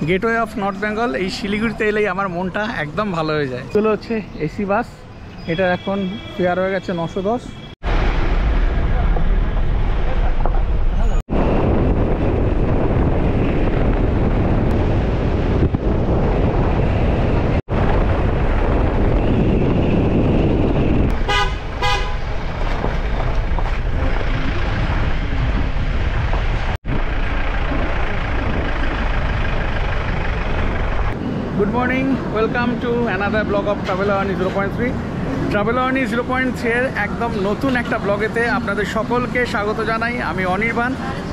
Gateway of north Bengal এই শিলিগুড়িতে এলেই আমার মনটা একদম ভালো হয়ে যায়। এগুলো হচ্ছে এসি বাস, এটা এখন ফেয়ার হয়ে গেছে 910। Good morning, welcome to another blog of travel আওয়ারনি 0.3। ট্রাভেল আওয়ারনি 0.3 একদম নতুন একটা ব্লগেতে আপনাদের সকলকে স্বাগত জানাই। আমি অনির্বাণ,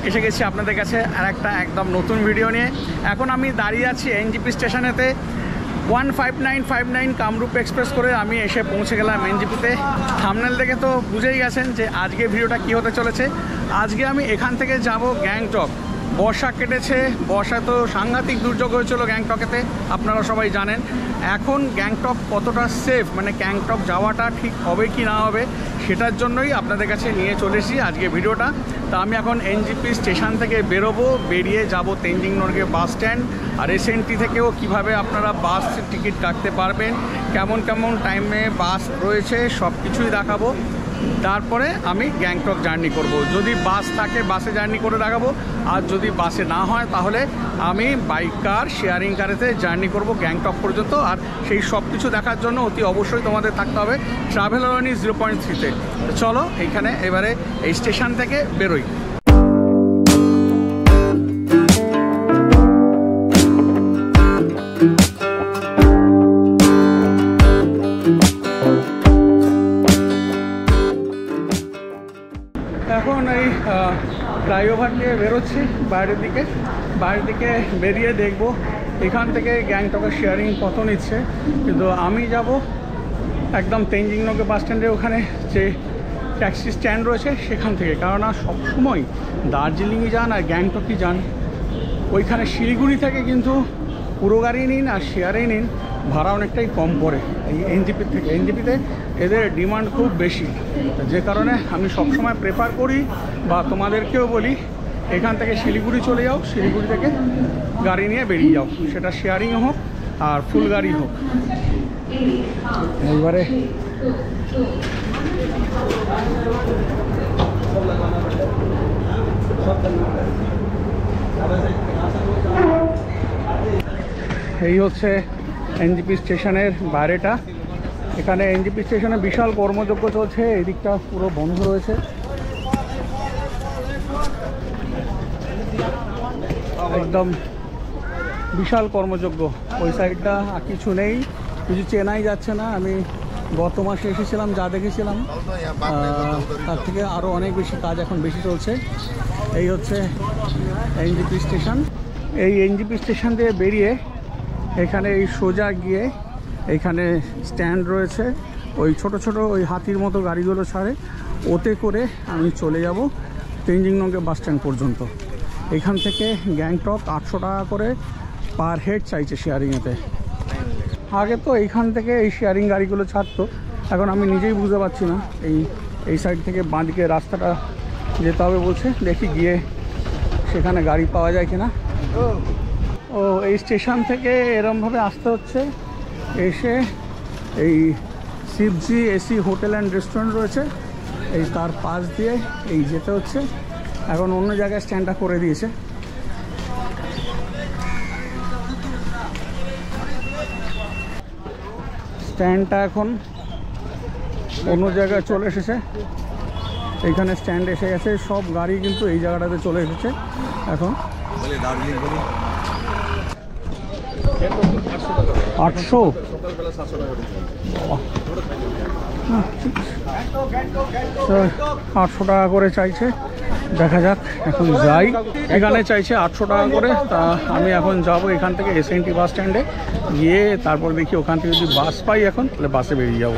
এসে গেছি আপনাদের কাছে আর একটা একদম নতুন ভিডিও নিয়ে। এখন আমি দাঁড়িয়ে আছি এনজিপি স্টেশনেতে। 15959 কামরূপ এক্সপ্রেস করে আমি এসে পৌঁছে গেলাম এনজিপিতে। থাম্বনেল দেখে তো বুঝেই গেছেন যে আজকে ভিডিওটা কী হতে চলেছে। আজকে আমি এখান থেকে যাব গ্যাংটক। বর্ষা কেটেছে, বর্ষা তো সাংঘাতিক দুর্যোগ হয়েছিল গ্যাংটকেতে, আপনারা সবাই জানেন। এখন গ্যাংটক কতটা সেফ, মানে গ্যাংটক যাওয়াটা ঠিক হবে কি না হবে, সেটার জন্যই আপনাদের কাছে নিয়ে চলে এসেছি আজকে ভিডিওটা। তা আমি এখন এনজিপি স্টেশন থেকে বেরোবো, বেরিয়ে যাব তেনজিং নরগে বাস স্ট্যান্ড। আর এসএনটি থেকেও কিভাবে আপনারা বাস টিকিট কাটতে পারবেন, কেমন কেমন টাইমে বাস রয়েছে, সব কিছুই দেখাবো। তারপরে আমি গ্যাংটক জার্নি করব। যদি বাস থাকে বাসে জার্নি করে দেখাবো, আর যদি বাসে না হয় তাহলে আমি বাইক কার, শেয়ারিং কারেতে জার্নি করব গ্যাংটক পর্যন্ত। আর সেই সব কিছু দেখার জন্য অতি অবশ্যই তোমাদের থাকতে হবে ট্রাভেল আওয়ারনি 0.3-তে। চলো এইখানে এবারে এই স্টেশন থেকে বেরোই। এখন এই ফ্লাইওভার দিয়ে বেরোচ্ছি বাইরের দিকে বেরিয়ে দেখব এখান থেকে গ্যাংটকের শেয়ারিং কত নিচ্ছে। কিন্তু আমি যাব একদম তেনজিং নরগে বাস স্ট্যান্ডে, ওখানে যে ট্যাক্সি স্ট্যান্ড রয়েছে সেখান থেকে। কারণ সবসময় দার্জিলিংয়ে যান আর গ্যাংটকই যান, ওইখানে শিলিগুড়ি থেকে কিন্তু পুরো গাড়ি নিন আর শেয়ারেই নিন, ভাড়া অনেকটাই কম পড়ে এই এনজিপির থেকে। এনজিপিতে এদের ডিমান্ড খুব বেশি, যে কারণে আমি সবসময় প্রেফার করি বা তোমাদেরকেও বলি এখান থেকে শিলিগুড়ি চলে যাও, শিলিগুড়ি থেকে গাড়ি নিয়ে বেরিয়ে যাও, সেটা শেয়ারিং হোক আর ফুল গাড়ি হোক। এইবারে এই হচ্ছে এনজিপি স্টেশনের বাইরেটা। এখানে এনজিপি স্টেশনে বিশাল কর্মযজ্ঞ চলছে, এই দিকটা পুরো বন্ধ রয়েছে, একদম বিশাল কর্মযজ্ঞ। ওই সাইডটা আর কিছু নেই, কিছু চেনাই যাচ্ছে না। আমি গত মাসে এসেছিলাম, যা দেখেছিলাম তার থেকে আরও অনেক বেশি কাজ এখন বেশি চলছে। এই হচ্ছে এনজিপি স্টেশন। এই এনজিপি স্টেশন দিয়ে বেরিয়ে এখানে এই সোজা গিয়ে এইখানে স্ট্যান্ড রয়েছে, ওই ছোট ছোট ওই হাতির মতো গাড়িগুলো ছাড়ে, ওতে করে আমি চলে যাব তেনজিং নরগে বাস স্ট্যান্ড পর্যন্ত। এখান থেকে গ্যাংটক 800 টাকা করে পার হেড চাইছে শেয়ারিংয়েতে। আগে তো এইখান থেকে এই শেয়ারিং গাড়িগুলো ছাড়তো, এখন আমি নিজেই বুঝতে পারছি না। এই সাইড থেকে বাঁদিকে রাস্তাটা যেতে হবে বলছে, দেখি গিয়ে সেখানে গাড়ি পাওয়া যায় কিনা। ও এই স্টেশন থেকে এরমভাবে আসতে হচ্ছে, এসে এই শিবজি এসি হোটেল অ্যান্ড রেস্টুরেন্ট রয়েছে, এই তার পাশ দিয়ে এই যেতে হচ্ছে। এখন অন্য জায়গায় স্ট্যান্ডটা করে দিয়েছে। স্ট্যান্ডটা এখন অন্য জায়গায় চলে এসেছে, এইখানে স্ট্যান্ড এসে গেছে, সব গাড়ি কিন্তু এই জায়গাটাতে চলে এসেছে এখন। 800 800 টাকা করে চাইছে, দেখা যাক এখন যাই। এখানে চাইছে 800 টাকা করে, তা আমি এখন যাব এখান থেকে এসএনটি বাস স্ট্যান্ডে গিয়ে, তারপর দেখি ওখান থেকে যদি বাস পাই এখন তাহলে বাসে বেরিয়ে যাব।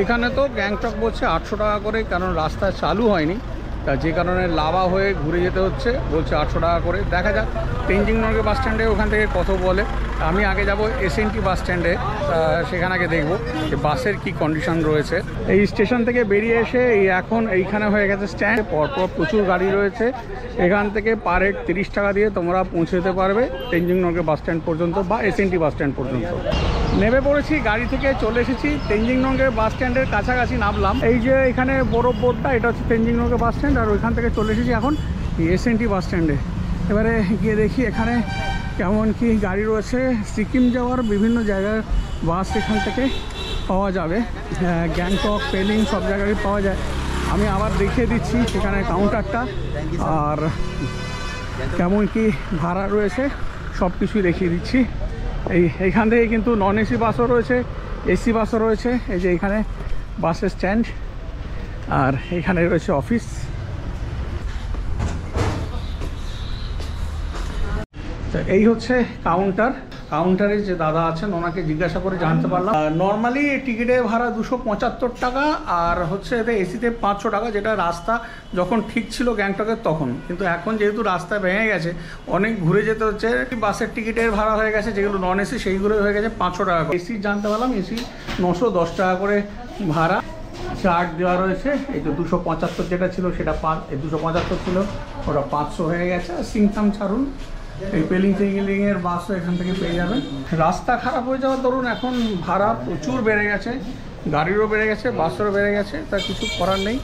এখানে তো গ্যাংটক বলছে 800 টাকা করে, কারণ রাস্তা চালু হয়নি, তা যে কারণে লাভা হয়ে ঘুরে যেতে হচ্ছে, বলছে 800 টাকা করে। দেখা যাক তেনজিং নরগে বাস স্ট্যান্ডে ওখান থেকে কত বলে। আমি আগে যাব এসএনটি বাস স্ট্যান্ডে, সেখানে আগে দেখবো যে বাসের কি কন্ডিশন রয়েছে। এই স্টেশন থেকে বেরিয়ে এসে এখন এইখানে হয়ে গেছে স্ট্যান্ড, পরপর প্রচুর গাড়ি রয়েছে। এখান থেকে পার হেড 30 টাকা দিয়ে তোমরা পৌঁছে যেতে পারবে তেনজিং নরগে বাস স্ট্যান্ড পর্যন্ত বা এসএনটি বাস স্ট্যান্ড পর্যন্ত। নেমে পড়েছি গাড়ি থেকে, চলে এসেছি তেনজিং নরগে বাস স্ট্যান্ডের কাছাকাছি নামলাম। এই যে এখানে বড় বোর্ডটা, এটা হচ্ছে তেনজিং নরগে বাস স্ট্যান্ড, আর ওইখান থেকে চলে এসেছি এখন এসএনটি বাস স্ট্যান্ডে। এবারে গিয়ে দেখি এখানে কেমন কি গাড়ি রয়েছে। সিকিম যাওয়ার বিভিন্ন জায়গার বাস এখান থেকে পাওয়া যাবে, গ্যাংটক, পেলিং সব জায়গায় পাওয়া যায়। আমি আবার দেখিয়ে দিচ্ছি সেখানে কাউন্টারটা, আর কেমন কি ভাড়া রয়েছে সব কিছুই দেখিয়ে দিচ্ছি। এইখান থেকে কিন্তু নন এসি বাসও রয়েছে, এসি বাসও রয়েছে। এই যে এখানে বাসের স্ট্যান্ড, আর এখানে রয়েছে অফিস। এই হচ্ছে কাউন্টারে যে দাদা আছেন ওনাকে জিজ্ঞাসা করে জানতে পারলাম নর্মালি টিকিটের ভাড়া 275 টাকা, আর হচ্ছে এতে এসিতে 500 টাকা, যেটা রাস্তা যখন ঠিক ছিল গ্যাংটকের তখন। কিন্তু এখন যেহেতু রাস্তা ভেঙে গেছে, অনেক ঘুরে যেতে হচ্ছে, বাসের টিকিটের ভাড়া হয়ে গেছে যেগুলো নন এসি সেইগুলো হয়ে গেছে 500 টাকা। এসি জানতে পারলাম এসি 910 টাকা করে ভাড়া, চার্ট দেওয়া রয়েছে। এই তো 275 যেটা ছিল সেটা 275 ছিল, ওটা 500 হয়ে গেছে। সিংথাম ছাড়ুন, এই পেলিং টেলিংয়ের বাসও এখান থেকে পেয়ে যাবেন। রাস্তা খারাপ হয়ে যাওয়ার দরুন এখন ভাড়া প্রচুর বেড়ে গেছে, গাড়িরও বেড়ে গেছে, বাসেরও বেড়ে গেছে, তা কিছু করার নেই।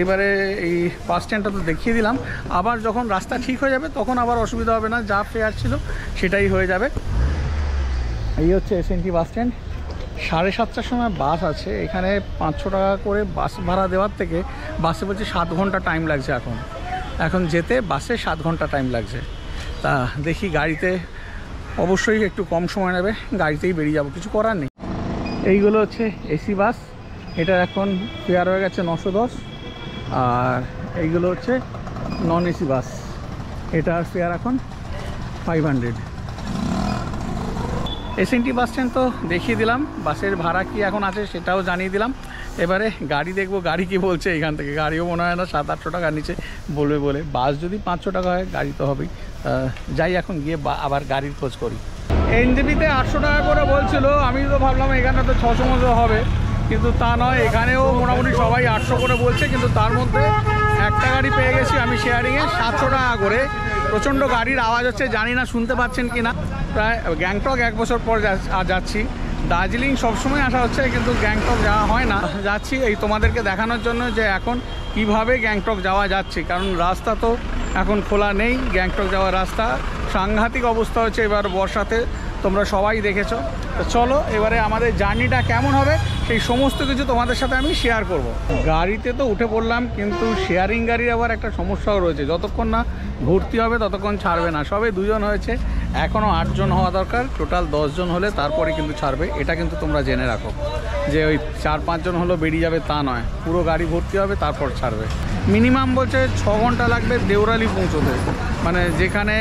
এবারে এই বাস স্ট্যান্ডটা তো দেখিয়ে দিলাম, আবার যখন রাস্তা ঠিক হয়ে যাবে তখন আবার অসুবিধা হবে না, যা ফেয়ার ছিল সেটাই হয়ে যাবে। এই হচ্ছে এসএনটি বাস স্ট্যান্ড। 7:30টার সময় বাস আছে এখানে। 500 টাকা করে বাস ভাড়া দেওয়ার থেকে বাসে বলছে 7 ঘন্টা টাইম লাগছে। এখন যেতে বাসে 7 ঘন্টা টাইম লাগছে। তা দেখি গাড়িতে অবশ্যই একটু কম সময় নেবে, গাড়িতেই বেরিয়ে যাব, কিছু করার নেই। এইগুলো হচ্ছে এসি বাস, এটা এখন ফেয়ার হয়ে গেছে 910। আর এইগুলো হচ্ছে নন এসি বাস, এটার ফেয়ার এখন 500। এসএনটি বাস স্ট্যান্ড তো দেখিয়ে দিলাম, বাসের ভাড়া কি এখন আছে সেটাও জানিয়ে দিলাম। এবারে গাড়ি দেখবো, গাড়ি কি বলছে এখান থেকে। গাড়িও মনে হয় না 700-800 টাকার নিচে বলে। বাস যদি 500 টাকা হয়, গাড়ি তো হবেই। যাই এখন গিয়ে আবার গাড়ির খোঁজ করি। এনজেপিতে 800 টাকা করে বলছিল, আমি তো ভাবলাম এখানে তো 600 মতো হবে, কিন্তু তা নয়, এখানেও মোটামুটি সবাই 800 করে বলছে। কিন্তু তার মধ্যে একটা গাড়ি পেয়ে গেছি আমি শেয়ারিংয়ে 700 টাকা করে। প্রচণ্ড গাড়ির আওয়াজ হচ্ছে, জানি না শুনতে পাচ্ছেন কি না। প্রায় গ্যাংটক 1 বছর পর যাচ্ছি। দার্জিলিং সবসময় আসা হচ্ছে, কিন্তু গ্যাংটক যাওয়া হয় না। যাচ্ছি এই তোমাদেরকে দেখানোর জন্য যে এখন কিভাবে গ্যাংটক যাওয়া যাচ্ছে, কারণ রাস্তা তো এখন খোলা নেই। গ্যাংটক যাওয়ার রাস্তা সাংঘাতিক অবস্থা হচ্ছে এবার বর্ষাতে, তোমরা সবাই দেখেছো। তো চলো এবারে আমাদের জার্নিটা কেমন হবে সেই সমস্ত কিছু তোমাদের সাথে আমি শেয়ার করব। গাড়িতে তো উঠে পড়লাম, কিন্তু শেয়ারিং গাড়ির আবার একটা সমস্যাও রয়েছে, যতক্ষণ না ভর্তি হবে ততক্ষণ ছাড়বে না। সবে 2 জন হয়েছে, এখনও 8 জন হওয়া দরকার, টোটাল 10 জন হলে তারপরে কিন্তু ছাড়বে। এটা কিন্তু তোমরা জেনে রাখো যে ওই 4-5 জন হলো বেরিয়ে যাবে তা নয়, পুরো গাড়ি ভর্তি হবে তারপর ছাড়বে। মিনিমাম বলছে 6 ঘন্টা লাগবে দেওরালি পৌঁছতে, মানে যেখানে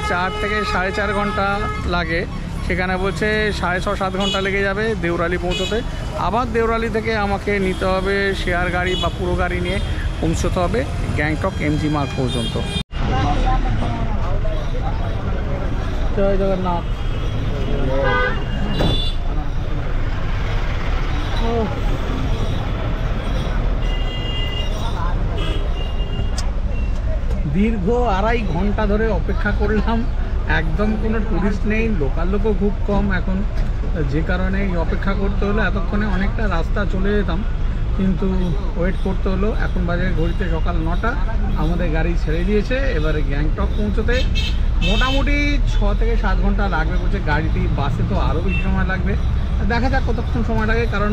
4 থেকে 4.5 ঘন্টা লাগে সেখানে বলছে 6.5-7 ঘন্টা লেগে যাবে দেওরালি পৌঁছতে। আবার দেওরালি থেকে আমাকে নিতে হবে শেয়ার গাড়ি বা পুরো গাড়ি নিয়ে পৌঁছতে হবে গ্যাংটক এমজি মার্গ পর্যন্ত। জয় জগন্নাথ। দীর্ঘ 2.5 ঘন্টা ধরে অপেক্ষা করলাম, একদম কোনো টুরিস্ট নেই, লোকাল লোকও খুব কম এখন, যে কারণে অপেক্ষা করতে হলো। এতক্ষণে অনেকটা রাস্তা চলে যেতাম, কিন্তু ওয়েট করতে হলো। এখন বাজে ঘড়িতে সকাল 9টা, আমাদের গাড়ি ছেড়ে দিয়েছে। এবারে গ্যাংটক পৌঁছতে মোটামুটি 6 থেকে 7 ঘন্টা লাগবে বলছে গাড়িতে। বাসে তো আরও বেশি সময় লাগবে, দেখা যাক কতক্ষণ সময় লাগে, কারণ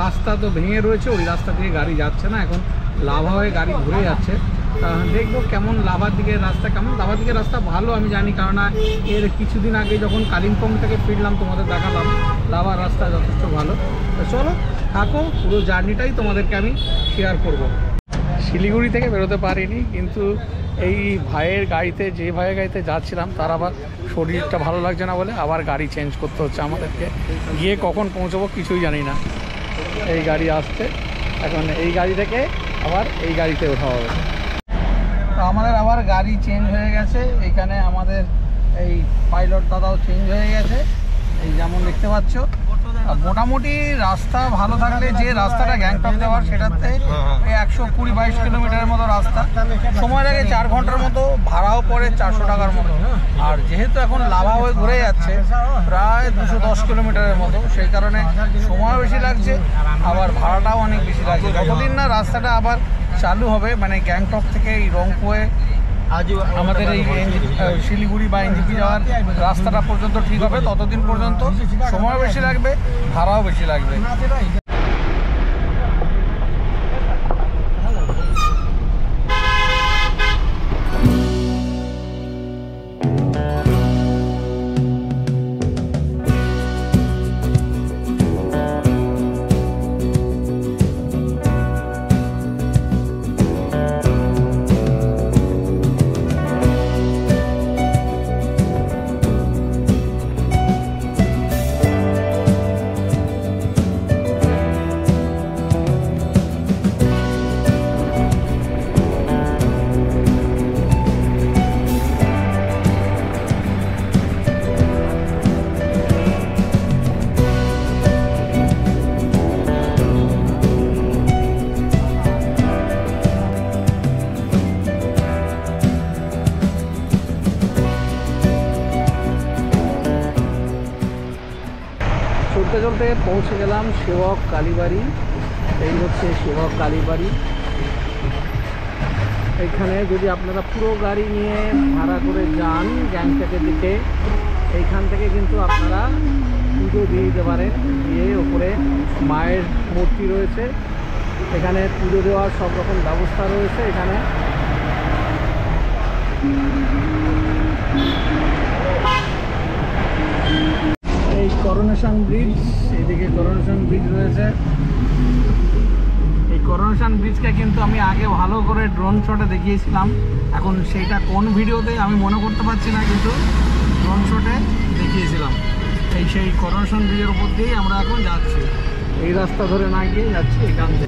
রাস্তা তো ভেঙে রয়েছে, ওই রাস্তা দিয়ে গাড়ি যাচ্ছে না, এখন লাভা হয়ে গাড়ি ঘুরে যাচ্ছে। দেখবো কেমন লাভার দিকের রাস্তা কেমন। লাভার দিকের রাস্তা ভালো আমি জানি, কারণ এর কিছুদিন আগে যখন কালিম্পং থেকে ফিরলাম তোমাদের দেখালাম, লাভার রাস্তা যথেষ্ট ভালো। তো চলো থাকো, পুরো জার্নিটাই তোমাদেরকে আমি শেয়ার করব। শিলিগুড়ি থেকে বেরোতে পারিনি, কিন্তু এই ভাইয়ের গাড়িতে, যে ভাইয়ের গাড়িতে যাচ্ছিলাম তার আবার শরীরটা ভালো লাগছে না বলে আবার গাড়ি চেঞ্জ করতে হচ্ছে আমাদেরকে। গিয়ে কখন পৌঁছবো কিছুই জানি না। এই গাড়ি আসছে, এখন এই গাড়ি থেকে আবার এই গাড়িতে ওঠা হবে। তো আমাদের আবার গাড়ি চেঞ্জ হয়ে গেছে, এখানে আমাদের এই পাইলট দাদাও চেঞ্জ হয়ে গেছে, এই যেমন দেখতে পাচ্ছ। মোটামুটি রাস্তা ভালো থাকলে যে রাস্তাটা গ্যাংটক যাওয়ার সেটাতে 120-22 কিলোমিটারের মতো রাস্তা, সময় লাগে 4 ঘন্টার মতো, ভাড়াও পড়ে 400 টাকার মতো। আর যেহেতু এখন লাভা হয়ে ঘুরে যাচ্ছে প্রায় 210 কিলোমিটারের মতো, সেই কারণে সময় বেশি লাগছে, আবার ভাড়াটাও অনেক বেশি লাগছে। যতদিন না রাস্তাটা আবার চালু হবে, মানে গ্যাংটক থেকে এই রংপুরে আমাদের এই শিলিগুড়ি বা এনজিপি যাওয়ার রাস্তাটা পর্যন্ত ঠিক হবে, ততদিন পর্যন্ত সময় বেশি লাগবে, ভাড়াও বেশি লাগবে। চলতে চলতে পৌঁছে গেলাম সেবক কালীবাড়ি। এই হচ্ছে সেবক কালীবাড়ি। এইখানে যদি আপনারা পুরো গাড়ি নিয়ে ভাড়া করে যান গ্যাংটকের দিকে, এইখান থেকে কিন্তু আপনারা পুজো দিয়ে দিতে পারেন। দিয়ে ওপরে মায়ের মূর্তি রয়েছে, এখানে পুজো দেওয়ার সব রকম ব্যবস্থা রয়েছে। এখানে এই করোনেশন ব্রিজ, এদিকে করোনেশন ব্রিজ রয়েছে। এই করোনেশন ব্রিজকে কিন্তু আমি আগে ভালো করে ড্রোন শটে দেখিয়েছিলাম, এখন সেইটা কোন ভিডিওতে আমি মনে করতে পারছি না, কিন্তু ড্রোন শটে দেখিয়েছিলাম। সেই করোনেশন ব্রিজের উপর দিয়েই আমরা এখন যাচ্ছি, এই রাস্তা ধরে না গিয়ে যাচ্ছি এখান থেকে।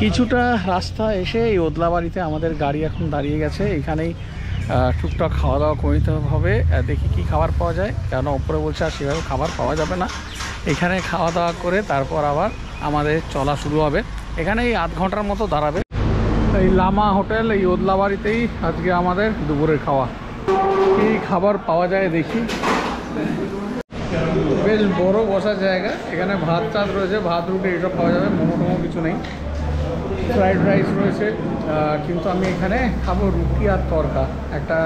কিছুটা রাস্তা এসে এই ওদলাবাড়িতে আমাদের গাড়ি এখন দাঁড়িয়ে গেছে। এখানেই টুকটাক খাওয়া দাওয়া করে নিতে হবে, দেখি কি খাবার পাওয়া যায়, কেন ওপরে বলছে আর সেভাবে খাবার পাওয়া যাবে না। এখানে খাওয়া দাওয়া করে তারপর আবার আমাদের চলা শুরু হবে। এখানে এই আধ ঘন্টার মতো দাঁড়াবে। এই লামা হোটেল, এই ওদলাবাড়িতেই আজকে আমাদের দুপুরের খাওয়া। কি খাবার পাওয়া যায় দেখি। বেশ বড় বসার জায়গা, এখানে ভাত চাঁদ রয়েছে, ভাত রুটি এইসব পাওয়া যাবে, মোমো টোমো কিছু নেই। ফ্রাইড রাইস রয়েছে, কিন্তু আমি এখানে খাবো রুটি আর তরকা। একটা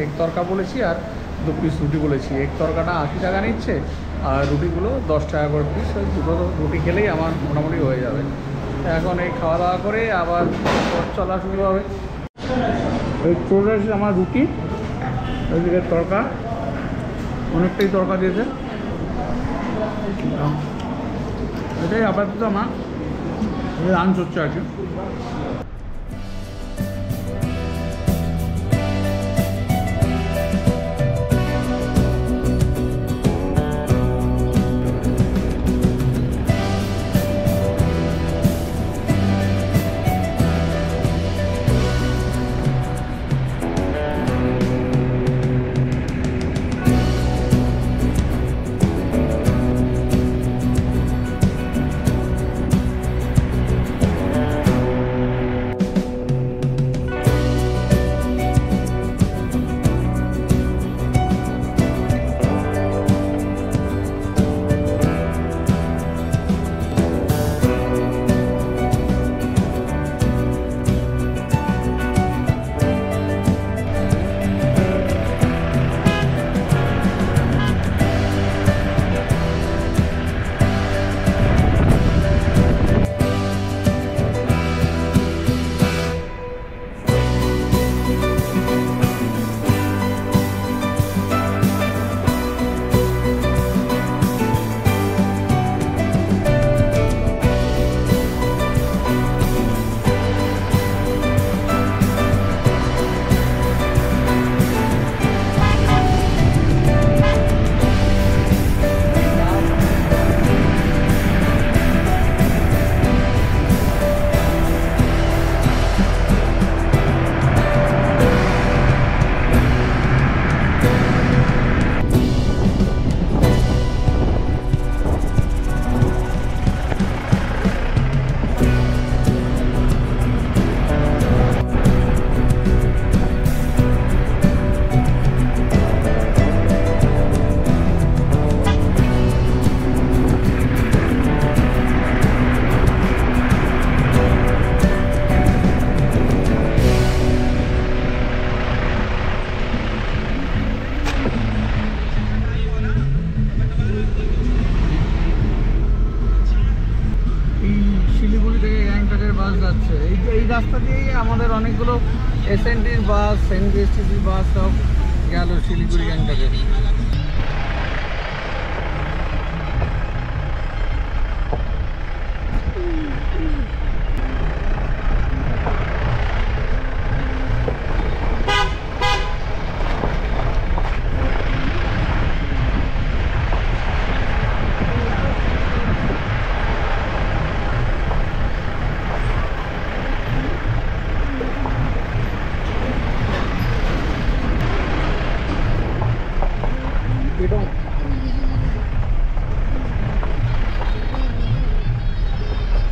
এগ তরকা বলেছি আর 2 পিস রুটি বলেছি। এগ তরকাটা 80 টাকা নিচ্ছে আর রুটিগুলো 10 টাকা করে পিস। ওই 2টো রুটি খেলেই আমার মোটামুটি হয়ে যাবে। এখন এই খাওয়া দাওয়া করে আবার চলা শুরু হবে। এই চলে আসছে আমার রুটি, ওইদিকে তরকা, অনেকটাই তরকা দিয়েছে। এটাই আপাতত আমার লাঞ্চ হচ্ছে আর কি। বাস যাচ্ছে, এই রাস্তা দিয়েই আমাদের অনেকগুলো এসএনটির বাস, এনবিএসটিসির বাস সব গেল শিলিগুড়ি গ্যাংটকে।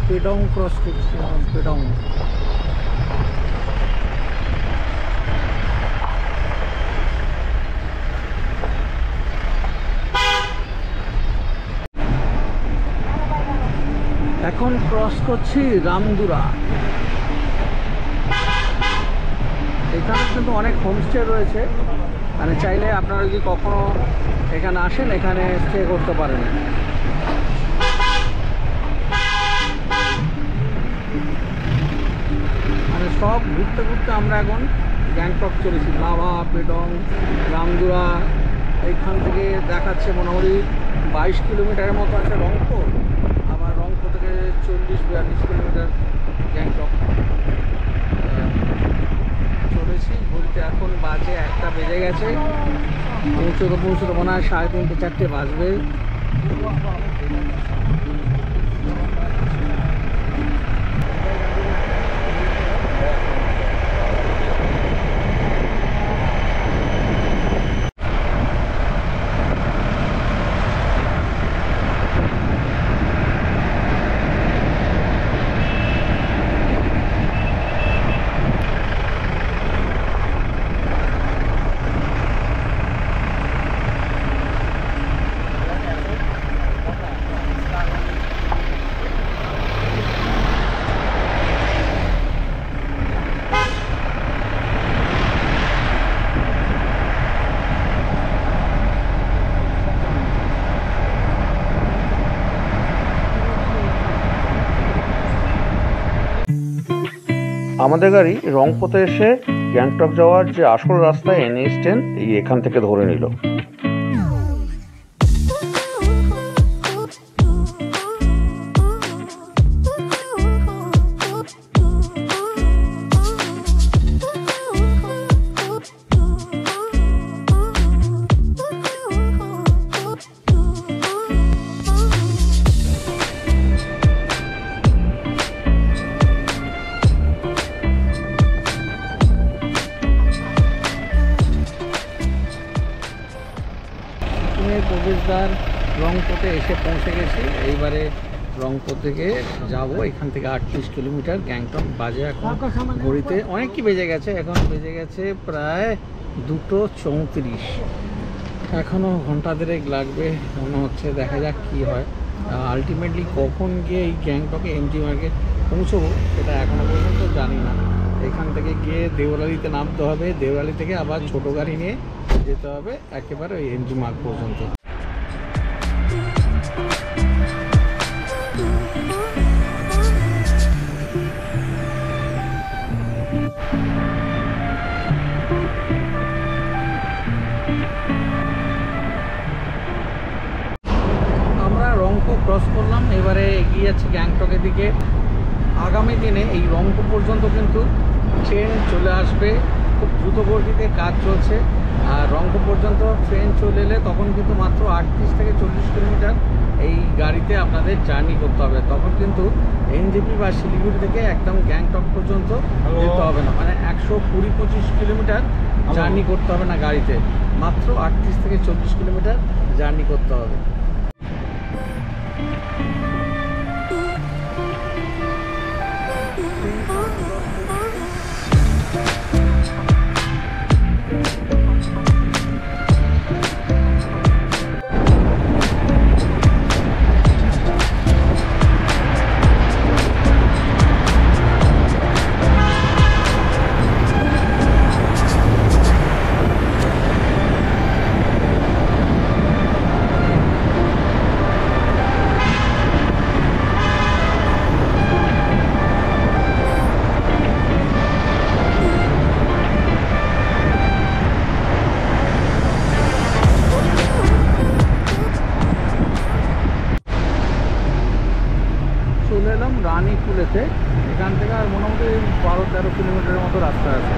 পেডং ক্রস করছি, পেডং। এখন ক্রস করছি রামদুরা। এখানে কিন্তু অনেক হোমস্টে রয়েছে, মানে চাইলে আপনারা যদি কখনো এখানে আসেন এখানে স্টে করতে পারেন। মানে সব ঘুরতে ঘুরতে আমরা এখন গ্যাংটক চলেছি। লাভা, পেডং, রামদুরা। এইখান থেকে দেখাচ্ছে মোটামুটি 22 কিলোমিটারের মতো আছে রংপুর, আবার রংপুর থেকে 40-42 কিলোমিটার গ্যাংটক। চলেছি ঘুরতে, এখন বাজে 1টা বেজে গেছে। পৌঁছতে মনে হয় 3:30-4টে বাজবে। আমাদের গাড়ি রংপুরে এসে গ্যাংটক যাওয়ার যে আসল রাস্তা NH10 এখান থেকে ধরে নিল। প্রবেশদ্বার রংপুরে এসে পৌঁছে গেছি। এইবারে রংপুর থেকে যাব, এখান থেকে 38 কিলোমিটার গ্যাংটক। বাজে এখন ঘড়িতে অনেক কি বেজে গেছে, এখন বেজে গেছে প্রায় 2:34। এখনও ঘন্টা দেড়েক লাগবে মনে হচ্ছে, দেখা যাক কি হয়। আলটিমেটলি কখন গিয়ে এই গ্যাংটকে এমজি মার্গে পৌঁছবো সেটা এখনও পর্যন্ত জানি না। এখান থেকে গিয়ে দেওয়ালিতে নামতে হবে, দেওয়ালি থেকে আবার ছোটো গাড়ি নিয়ে যেতে হবে একেবারে ওই এমজি মার্গ পর্যন্ত। আমরা রংপুর ক্রস করলাম, এবারে এগিয়ে যাচ্ছি গ্যাংটকের দিকে। আগামী দিনে এই রংপুর পর্যন্ত কিন্তু ট্রেন চলে আসবে, খুব দ্রুত গতিতে কাজ চলছে। আর রংপুর পর্যন্ত ট্রেন চলে এলে তখন কিন্তু মাত্র 38 থেকে 40 কিলোমিটার এই গাড়িতে আপনাদের জার্নি করতে হবে। তখন কিন্তু এনজেপি বা শিলিগুড়ি থেকে একদম গ্যাংটক পর্যন্ত যেতে হবে না, মানে 120-25 কিলোমিটার জার্নি করতে হবে না গাড়িতে, মাত্র 38 থেকে 40 কিলোমিটার জার্নি করতে হবে। রানীকুলেতে। এখান থেকে আর মোটামুটি 12-13 কিলোমিটারের মতো রাস্তা আছে।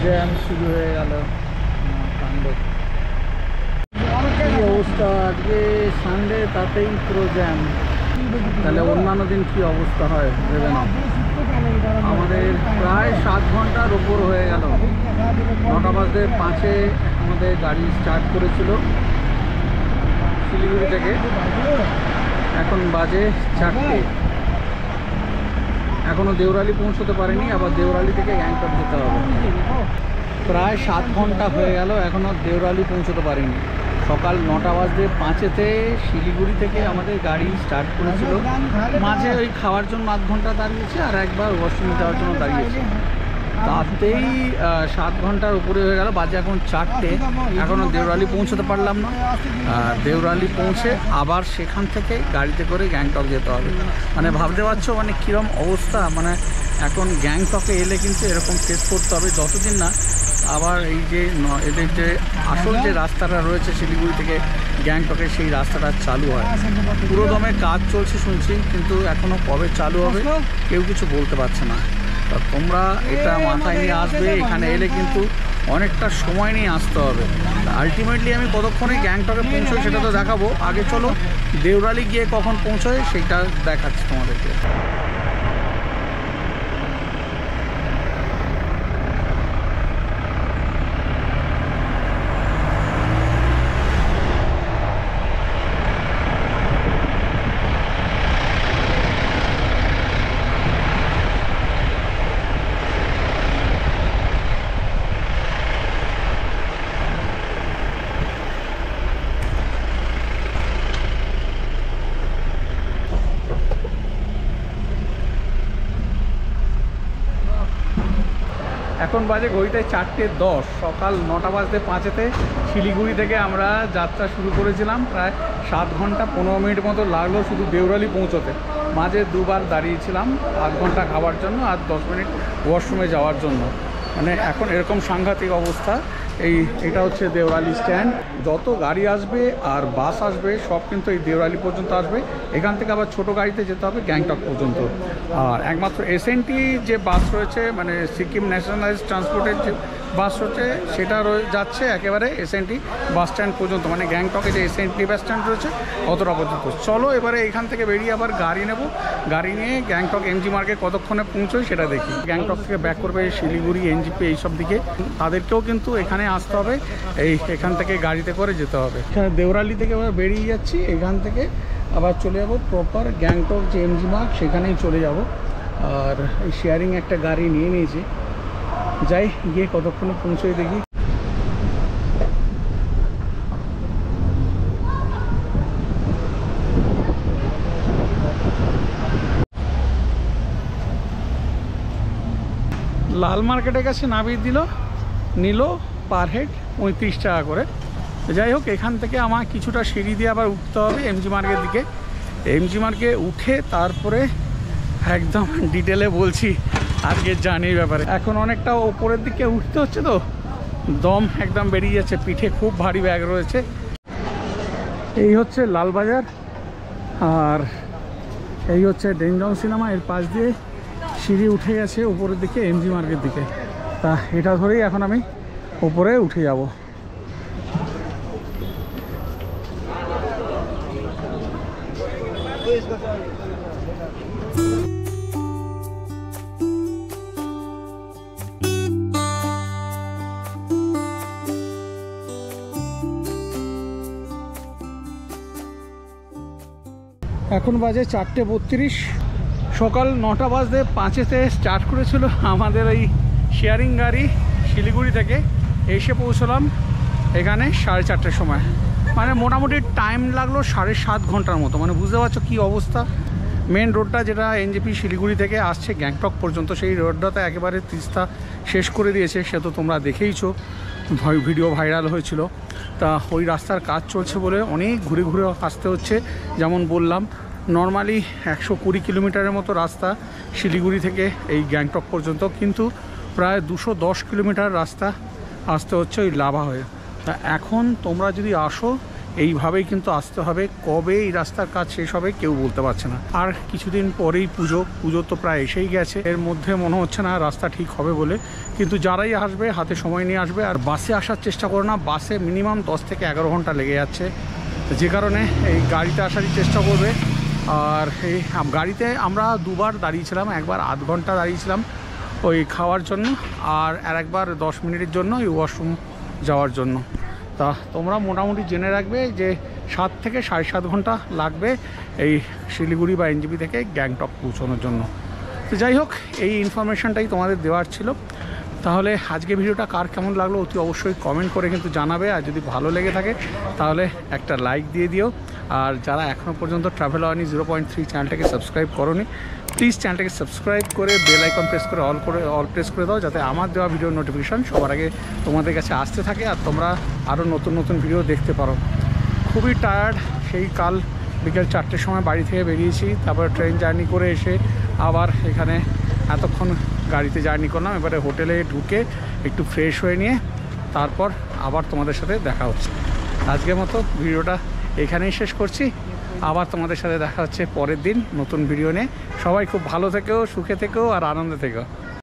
জ্যাম শুরু হয়ে গেল। কি অবস্থা, আজকে সানডে তাতেই পুরো জ্যাম। তাহলে অন্যান্য দিন কি অবস্থা হয় ভেবে না। আমাদের প্রায় 7 ঘন্টার ওপর হয়ে গেল। 9:05 আমাদের গাড়ি স্টার্ট করেছিল শিলিগুড়ি থেকে, এখন বাজে 4টে। এখনও দেওরালি পৌঁছতে পারেনি, আবার দেওরালি থেকে গ্যাংটক যেতে হবে। প্রায় 7 ঘন্টা হয়ে গেল, এখনও দেওরালি পৌঁছতে পারিনি। সকাল 9:05 শিলিগুড়ি থেকে আমাদের গাড়ি স্টার্ট করেছিল। মাঝে ওই খাওয়ার জন্য 8 ঘন্টা দাঁড়িয়েছে, আর একবার ওয়াশরুমে যাওয়ার জন্য দাঁড়িয়েছে। তাতেই 7 ঘন্টার উপরে হয়ে গেল। বাজে এখন 4টে, এখনও দেওরালি পৌঁছতে পারলাম না। দেওরালি পৌঁছে আবার সেখান থেকে গাড়িতে করে গ্যাংটক যেতে হবে। মানে ভাবতে পারছো মানে কীরকম অবস্থা। মানে এখন গ্যাংটকে এলে কিন্তু এরকম ফেস করতে হবে, যতদিন না আবার এই যে এদের যে আসল যে রাস্তাটা রয়েছে শিলিগুড়ি থেকে গ্যাংটকে, সেই রাস্তাটা চালু হয়। পুরো দমে কাজ চলছে শুনছি, কিন্তু এখনও কবে চালু হবে কেউ কিছু বলতে পারছে না। তা তোমরা এটা মাথায় নিয়ে আসবে, এখানে এলে কিন্তু অনেকটা সময় নিয়ে আসতে হবে। আলটিমেটলি আমি কতক্ষণে গ্যাংটকে পৌঁছোই সেটা তো দেখাবো। আগে চলো দেওরালি গিয়ে কখন পৌঁছোয় সেইটা দেখাচ্ছি তোমাদেরকে। এখন বাজে ঘড়িতে 4:10। সকাল 9:05 শিলিগুড়ি থেকে আমরা যাত্রা শুরু করেছিলাম। প্রায় 7 ঘন্টা 15 মিনিট মতো লাগলো শুধু দেওরালি পৌঁছতে। মাঝে দুবার দাঁড়িয়েছিলাম 8 ঘন্টা খাওয়ার জন্য আর 10 মিনিট ওয়াশরুমে যাওয়ার জন্য। মানে এখন এরকম সাংঘাতিক অবস্থা। এটা হচ্ছে দেওরালি স্ট্যান্ড। যত গাড়ি আসবে আর বাস আসবে সব কিন্তু এই দেওরালি পর্যন্ত আসবে। এখান থেকে আবার ছোটো গাড়িতে যেতে হবে গ্যাংটক পর্যন্ত। আর একমাত্র এসএনটি যে বাস রয়েছে, মানে সিকিম ন্যাশনালাইজ ট্রান্সপোর্টের যে বাস রয়েছে, সেটা যাচ্ছে একেবারে এসএনটি বাস স্ট্যান্ড পর্যন্ত। মানে গ্যাংটকে যে এসএনটি বাস স্ট্যান্ড রয়েছে অতটা পর্যন্ত। চলো এবারে এখান থেকে বেরিয়ে আবার গাড়ি নেব। গাড়ি নিয়ে গ্যাংটক এমজি মার্গে কতক্ষণে পৌঁছোই সেটা দেখি। গ্যাংটক থেকে ব্যাক করবে শিলিগুড়ি, এনজিপি এইসব দিকে, তাদেরকেও কিন্তু এখানে আসতে হবে। এখান থেকে গাড়িতে করে যেতে হবে। এখানে দেওরালি থেকে আবার বেরিয়ে যাচ্ছি, এখান থেকে আবার চলে যাব প্রপার গ্যাংটক যে এমজি মার্গ সেখানেই চলে যাব। আর এই শেয়ারিং একটা গাড়ি নিয়ে নিয়েছি, যাই গিয়ে কতক্ষণে পৌঁছোই দেখি। লাল মার্কেটের কাছে নামিয়ে নিল পার হেড 35 টাকা করে। যাই হোক, এখান থেকে আমার কিছুটা সিঁড়ি দিয়ে আবার উঠতে হবে এমজি মার্গের দিকে। এমজি মার্গে উঠে তারপরে একদম ডিটেলে বলছি আজকের জার্নির ব্যাপারে। এখন অনেকটা ওপরের দিকে উঠতে হচ্ছে, তো দম একদম বেরিয়ে যাচ্ছে, পিঠে খুব ভারী ব্যাগ রয়েছে। এই হচ্ছে লালবাজার, আর এই হচ্ছে ডেনজন সিনেমা। এর পাশ দিয়ে সিঁড়ি উঠে গেছে উপরের দিকে এমজি মার্গের দিকে। তা এটা ধরেই এখন আমি উপরে উঠে যাব। এখন বাজে 4:32। সকাল 9টা বাজতে 5-এতে স্টার্ট করেছিল আমাদের এই শেয়ারিং গাড়ি শিলিগুড়ি থেকে। এসে পৌঁছলাম এখানে 4:30টার সময়, মানে মোটামুটি টাইম লাগলো 7.5 ঘন্টার মতো। মানে বুঝতে পারছো কী অবস্থা। মেন রোডটা যেটা এনজেপি শিলিগুড়ি থেকে আসছে গ্যাংটক পর্যন্ত, সেই রোডটাতে একেবারে তিস্তা শেষ করে দিয়েছে। সে তো তোমরা দেখেইছো, ভিডিও ভাইরাল হয়েছিল। তা ওই রাস্তার কাজ চলছে বলে অনেক ঘুরে ঘুরে আসতে হচ্ছে। যেমন বললাম, নর্মালি 120 কিলোমিটারের মতো রাস্তা শিলিগুড়ি থেকে এই গ্যাংটক পর্যন্ত, কিন্তু প্রায় 210 কিলোমিটার রাস্তা আসতে হচ্ছে ওই লাভা হয়ে। তা এখন তোমরা যদি আসো এইভাবেই কিন্তু আসতে হবে। কবে এই রাস্তার কাজ শেষ হবে কেউ বলতে পারছে না। আর কিছুদিন পরেই পুজো তো প্রায় এসেই গেছে। এর মধ্যে মনে হচ্ছে না রাস্তা ঠিক হবে বলে, কিন্তু যারাই আসবে হাতে সময় নিয়ে আসবে। আর বাসে আসার চেষ্টা করো না, বাসে মিনিমাম 10 থেকে 11 ঘন্টা লেগে যাচ্ছে, যে কারণে এই গাড়িতে আসারই চেষ্টা করবে। আর এই গাড়িতে আমরা দুবার দাঁড়িয়েছিলাম, একবার আধ ঘন্টা দাঁড়িয়েছিলাম ওই খাওয়ার জন্য, আর একবার 10 মিনিটের জন্য ওই ওয়াশরুম যাওয়ার জন্য। তা তোমরা মোটামুটি জেনে রাখবে যে 7 থেকে 7.5 ঘন্টা লাগবে এই শিলিগুড়ি বা এনজেপি থেকে গ্যাংটক পৌঁছানোর জন্য। তো যাই হোক, এই ইনফরমেশানটাই তোমাদের দেওয়ার ছিল। তাহলে আজকে ভিডিওটা কার কেমন লাগলো অতি অবশ্যই কমেন্ট করে কিন্তু জানাবে। আর যদি ভালো লেগে থাকে তাহলে একটা লাইক দিয়ে দিও। আর যারা এখনও পর্যন্ত ট্রাভেল আওয়ানি 0.3 চ্যানেলটাকে সাবস্ক্রাইব করোনি, প্লিজ চ্যানেলটাকে সাবস্ক্রাইব করে বেল আইকন প্রেস করে অল প্রেস করে দাও, যাতে আমার দেওয়া ভিডিওর নোটিফিকেশান সবার আগে তোমাদের কাছে আসতে থাকে আর তোমরা আরও নতুন নতুন ভিডিও দেখতে পারো। খুবই টায়ার্ড, সেই কাল বিকেল 4টের সময় বাড়ি থেকে বেরিয়েছি, তারপরে ট্রেন জার্নি করে এসে আবার এখানে এতক্ষণ গাড়িতে জার্নি করলাম। এবারে হোটেলে ঢুকে একটু ফ্রেশ হয়ে নিয়ে তারপর আবার তোমাদের সাথে দেখা হচ্ছে। আজকের মতো ভিডিওটা এখানেই শেষ করছি। আবার তোমাদের সাথে দেখা হচ্ছে পরের দিন নতুন ভিডিও নিয়ে। সবাই খুব ভালো থেকো, সুখে থেকো আর আনন্দে থেকো।